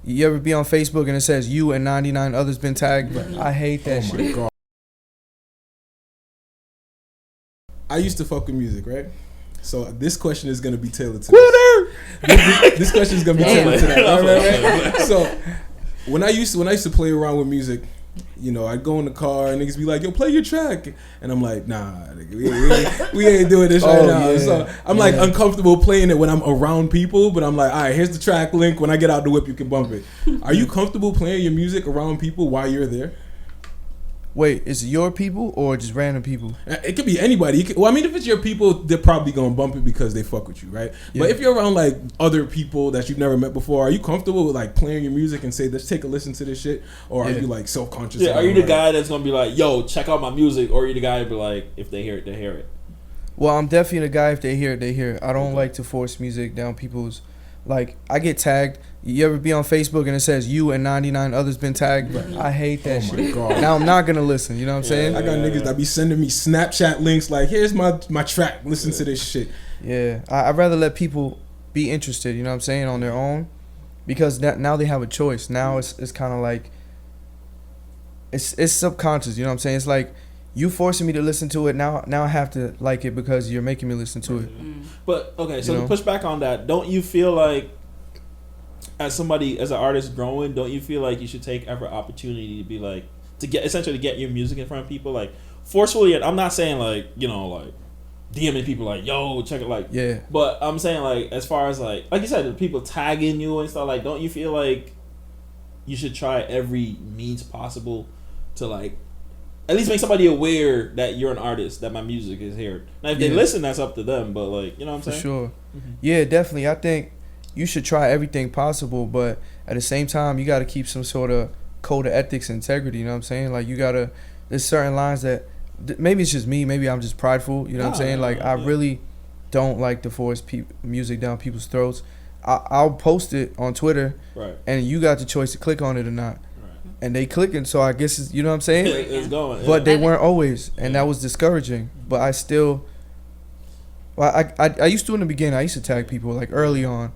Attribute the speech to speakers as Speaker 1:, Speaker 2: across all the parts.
Speaker 1: You ever be on Facebook and it says you and 99 others been tagged? I hate that shit.
Speaker 2: My God. I used to fuck with music, right? So this question is gonna be tailored to this question is gonna be tailored to that. Right? So when I used to play around with music, you know, I'd go in the car and niggas be like, "Yo, play your track," and I'm like, "Nah, nigga, we ain't doing this right now." Yeah. So I'm like uncomfortable playing it when I'm around people, but I'm like, "All right, here's the track link. When I get out the whip, you can bump it." Are you comfortable playing your music around people while you're there?
Speaker 1: Wait, is it your people or just random people?
Speaker 2: It could be anybody. Well, I mean, if it's your people, they're probably gonna bump it because they fuck with you, right? Yeah. But if you're around like other people that you've never met before, are you comfortable with like playing your music and say, "Let's take a listen to this shit," or are you like self-conscious?
Speaker 3: Yeah, are you the guy that's gonna be like, "Yo, check out my music," or are you the guy to be like, "If they hear it, they hear it"?
Speaker 1: Well, I'm definitely the guy. If they hear it, they hear it. I don't like to force music down people's. Like, I get tagged. You ever be on Facebook and it says you and 99 others been tagged? I hate that shit. My God. Now I'm not gonna listen. You know what I'm saying?
Speaker 2: I got niggas that be sending me Snapchat links like, "Here's my track. Listen to this shit."
Speaker 1: Yeah, I'd rather let people be interested. You know what I'm saying, on their own, because now they have a choice. Now it's kind of like it's subconscious. You know what I'm saying? It's like you forcing me to listen to it. Now I have to like it because you're making me listen to it.
Speaker 3: But okay, so to push back on that, don't you feel like as an artist growing, don't you feel like you should take every opportunity to be like to get your music in front of people, like forcefully? I'm not saying like, you know, like DMing people like, "Yo, check it," like,
Speaker 1: yeah.
Speaker 3: But I'm saying like as far as like you said, the people tagging you and stuff, like, don't you feel like you should try every means possible to like at least make somebody aware that you're an artist, that my music is here. Now, if they listen, that's up to them. But like, you know what I'm saying? For
Speaker 1: sure. Mm-hmm. Yeah, definitely. I think you should try everything possible, but at the same time, you got to keep some sort of code of ethics and integrity. You know what I'm saying? Like, there's certain lines that maybe it's just me, maybe I'm just prideful. You know what I'm saying? Like, I really don't like to force music down people's throats. I'll post it on Twitter, and you got the choice to click on it or not. And they clicking, so I guess it's, you know what I'm saying?
Speaker 3: It's going.
Speaker 1: But they weren't always, and that was discouraging. But I still, I used to in the beginning. I used to tag people like early on,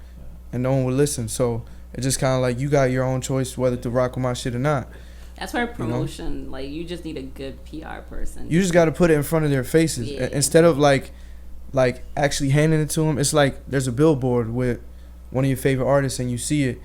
Speaker 1: and no one would listen. So it's just kind of like you got your own choice whether to rock with my shit or not.
Speaker 4: That's where promotion, you know? Like, you just need a good PR person.
Speaker 1: You just got to put it in front of their faces instead of like actually handing it to them. It's like there's a billboard with one of your favorite artists, and you see it.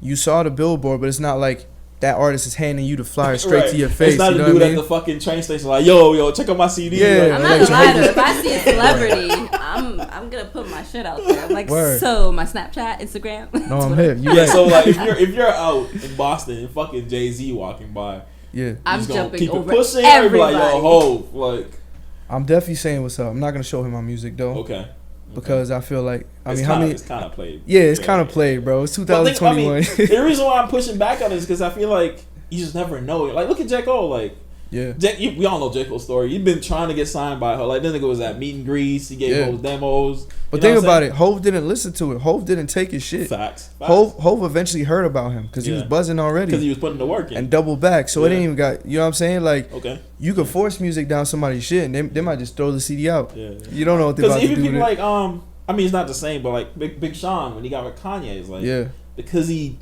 Speaker 1: You saw the billboard, but it's not like that artist is handing you the flyer straight to your face.
Speaker 3: It's not
Speaker 1: you know
Speaker 3: a dude
Speaker 1: what I mean?
Speaker 3: at the fucking train station like, yo, check out my CD.
Speaker 1: Yeah,
Speaker 4: I'm not gonna lie though. If I see a celebrity, I'm gonna put my shit out there. I'm like, so my Snapchat, Instagram.
Speaker 1: No, I'm here.
Speaker 3: So like, if you're out in Boston and fucking Jay-Z walking by,
Speaker 4: I'm jumping
Speaker 3: keep
Speaker 4: over
Speaker 3: it pushing.
Speaker 4: everybody.
Speaker 3: Like, yo, ho, like.
Speaker 1: I'm definitely saying what's up. I'm not gonna show him my music though.
Speaker 3: Okay.
Speaker 1: Because I feel like
Speaker 3: it's kind of played.
Speaker 1: Yeah, it's kind of played, bro. It's 2021.
Speaker 3: The reason why I'm pushing back on it is because I feel like you just never know. Like, look at J. Cole. Like, we all know J. Cole's story. You've been trying to get signed by her. Like, then nigga was at meet and greets. He gave those demos.
Speaker 1: But think about it. Hov didn't listen to it. Hov didn't take his shit.
Speaker 3: Facts.
Speaker 1: Hov eventually heard about him because he was buzzing already.
Speaker 3: Because he was putting the work in.
Speaker 1: And double back. So it ain't even got, you know what I'm saying? Like, you could force music down somebody's shit and they might just throw the CD out. Yeah. You don't know what they're about to do.
Speaker 3: Because even people like, I mean, it's not the same, but like Big Sean, when he got with Kanye, is like, because he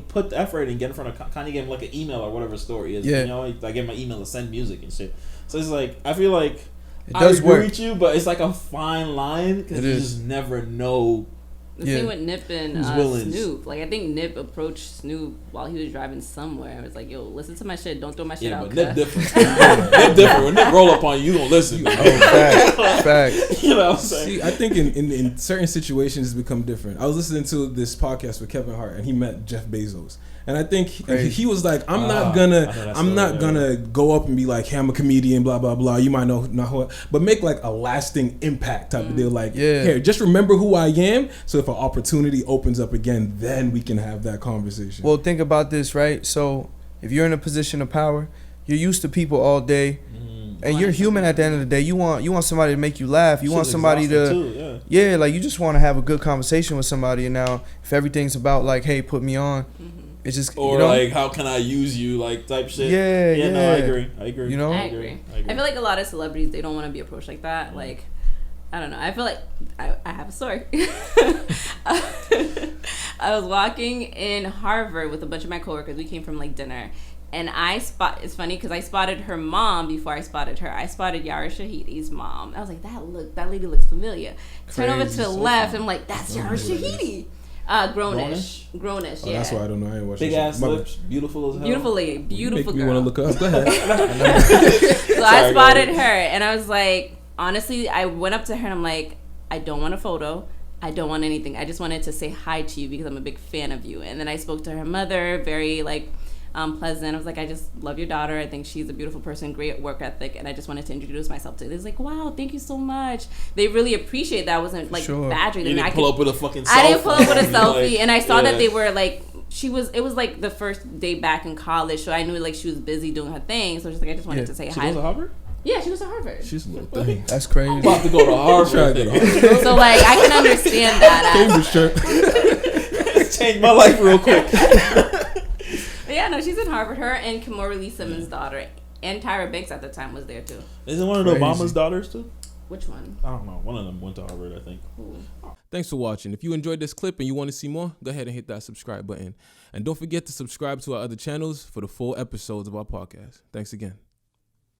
Speaker 3: put the effort and get in front of Kanye, gave him like an email or whatever the story is. You know, I gave him an email to send music and shit. So it's like, I feel like I agree with you, but it's like a fine line because you just never know.
Speaker 4: The thing with Nip and Snoop, like I think Nip approached Snoop while he was driving somewhere. I was like, "Yo, listen to my shit. Don't throw my shit out."
Speaker 3: But Nip different. Nip different. When Nip roll up on you, gonna listen.
Speaker 1: Fact.
Speaker 3: You know what I'm saying?
Speaker 2: See, I think in certain situations it's become different. I was listening to this podcast with Kevin Hart, and he met Jeff Bezos. And I think he was like, I'm not gonna go up and be like, hey, I'm a comedian, blah blah blah. You might know not who, but make like a lasting impact type of deal. Like, here, just remember who I am. So if an opportunity opens up again, then we can have that conversation.
Speaker 1: Well, think about this, right? So if you're in a position of power, you're used to people all day. And you're human at the end of the day. You want somebody to make you laugh. You want somebody to, like you just want to have a good conversation with somebody. And now, if everything's about like, hey, put me on, it's just
Speaker 3: like, how can I use you, like type shit.
Speaker 1: Yeah.
Speaker 3: No, I agree.
Speaker 1: You know,
Speaker 4: I agree. I feel like a lot of celebrities, they don't want to be approached like that. Like, I don't know. I feel like I have a story. I was walking in Harvard with a bunch of my coworkers. We came from like dinner. And it's funny because I spotted her mom before I spotted her. I spotted Yara Shahidi's mom. I was like, that lady looks familiar. Turn over to the left. I'm like, that's Yara Shahidi. Grownish, yeah.
Speaker 2: That's why I don't know. I ain't watching.
Speaker 3: Big ass lips, beautiful as hell.
Speaker 4: Beautiful girl.
Speaker 2: You want to look her up? Go ahead.
Speaker 4: So I spotted her, and I was like, honestly, I went up to her and I'm like, I don't want a photo. I don't want anything. I just wanted to say hi to you because I'm a big fan of you. And then I spoke to her mother, very like pleasant. I was like, I just love your daughter. I think she's a beautiful person, great work ethic, and I just wanted to introduce myself to her. They was like, wow, thank you so much. They really appreciate that. I wasn't like badgering them.
Speaker 3: You didn't pull up with a fucking selfie.
Speaker 4: I didn't pull up with a selfie, and I saw that they were like, it was like the first day back in college, so I knew like she was busy doing her thing. So just like I just wanted to say hi.
Speaker 3: She goes to Harvard?
Speaker 4: Yeah, she was at Harvard.
Speaker 2: She's a little thing.
Speaker 1: That's crazy.
Speaker 3: I'm about to go to Harvard.
Speaker 4: So like I can understand that.
Speaker 2: Cambridge shirt.
Speaker 3: Changed my life real quick.
Speaker 4: Yeah, no, she's in Harvard. Her and Kimora Lee Simmons' daughter, and Tyra Banks at the time was there too.
Speaker 3: Isn't one of Obama's daughters too?
Speaker 4: Which one?
Speaker 3: I don't know. One of them went to Harvard, I think.
Speaker 4: Ooh.
Speaker 2: Thanks for watching. If you enjoyed this clip and you want to see more, go ahead and hit that subscribe button. And don't forget to subscribe to our other channels for the full episodes of our podcast. Thanks again.